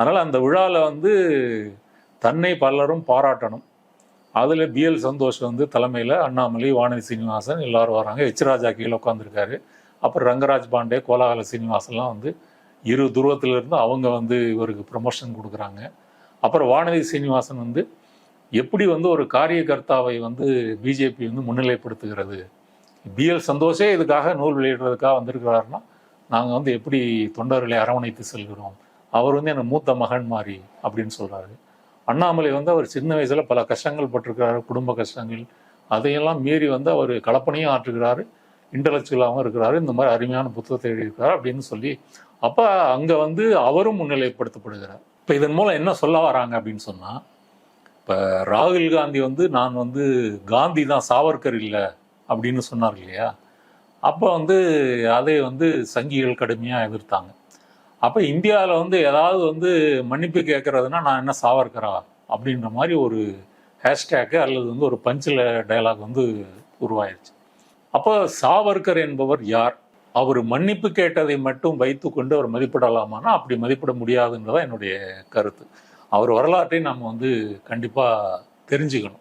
அதனால் அந்த விழாவில் வந்து தன்னை பலரும் பாராட்டணும். அதில் பிஎல் சந்தோஷ் வந்து தலைமையில் அண்ணாமலை, வானதி சீனிவாசன் எல்லாரும் வராங்க. எச் ராஜா கீழே உட்காந்துருக்காரு. அப்புறம் ரங்கராஜ் பாண்டே, கோலாகல சீனிவாசன்லாம் வந்து இரு துருவத்திலிருந்து அவங்க வந்து இவருக்கு ப்ரமோஷன் கொடுக்குறாங்க. அப்புறம் வானதி சீனிவாசன் வந்து எப்படி வந்து ஒரு காரியகர்த்தாவை வந்து பிஜேபி வந்து முன்னிலைப்படுத்துகிறது, பிஎல் சந்தோஷே இதுக்காக நூல் வெளியிடுறதுக்காக வந்திருக்கிறாருன்னா நாங்கள் வந்து எப்படி தொண்டர்களை அரவணைத்து செல்கிறோம், அவர் வந்து எனக்கு மூத்த மகன் மாதிரி அப்படின்னு சொல்கிறாரு. அண்ணாமலை வந்து அவர் சின்ன வயசில் பல கஷ்டங்கள் பட்டிருக்கிறாரு, குடும்ப கஷ்டங்கள், அதையெல்லாம் மீறி வந்து அவர் கலப்பனையும் ஆற்றுகிறாரு, இன்டலெக்சுவலாகவும் இருக்கிறாரு, இந்த மாதிரி அருமையான புத்தகத்தை எழுதியிருக்கிறார் அப்படின்னு சொல்லி அப்போ அங்கே வந்து அவரும் முன்னிலைப்படுத்தப்படுகிறார். இப்போ இதன் மூலம் என்ன சொல்ல வராங்க அப்படின்னு சொன்னால், இப்போ ராகுல் காந்தி வந்து நான் வந்து காந்தி தான் சாவர்கர் இல்லை அப்படின்னு சொன்னார் இல்லையா, அப்போ வந்து அதை வந்து சங்கிகள் கடுமையாக எதிர்த்தாங்க. அப்போ இந்தியாவில் வந்து ஏதாவது வந்து மன்னிப்பு கேட்கறதுனா நான் என்ன சாவர்கரா அப்படின்ற மாதிரி ஒரு ஹேஷ்டேக்கு அல்லது வந்து ஒரு பஞ்சில் டயலாக் வந்து உருவாயிருச்சு. அப்போ சாவர்கர் என்பவர் யார், அவர் மன்னிப்பு கேட்டதை மட்டும் வைத்து கொண்டு அவர் மதிப்பிடலாமான்னா அப்படி மதிப்பிட முடியாதுன்றதான் என்னுடைய கருத்து. அவர் வரலாற்றை நம்ம வந்து கண்டிப்பாக தெரிஞ்சுக்கணும்.